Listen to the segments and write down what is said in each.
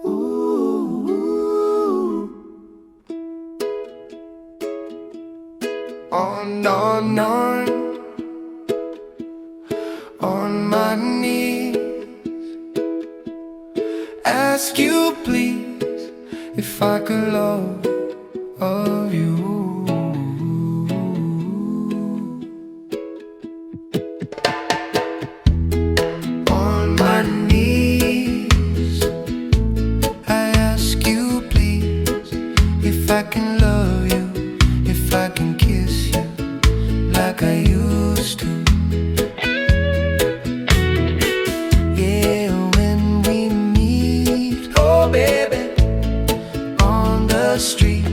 Ooh. On my knees, ask you please if I could love of you. On my knees, I ask you please if I can love you, if I can kiss you like I used to. Yeah, when we meet, oh baby, on the street,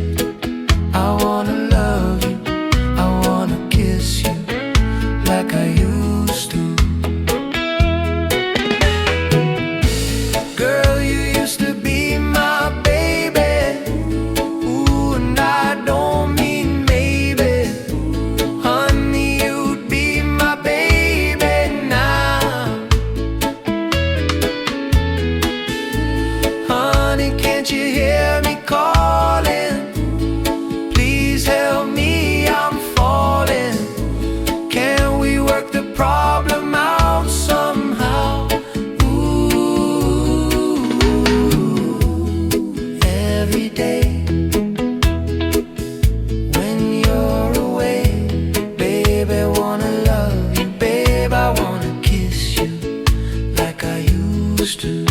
I wanna love you, I wanna kiss you like I used to. Girl, you used to be my baby. Ooh, and I don't mean maybe. Honey, you'd be my baby now. Honey, can't you hear me calling? Please help me, I'm falling. Can we work the problem out somehow? Ooh, every day when you're away, babe, I wanna love you, babe, I wanna kiss you like I used to.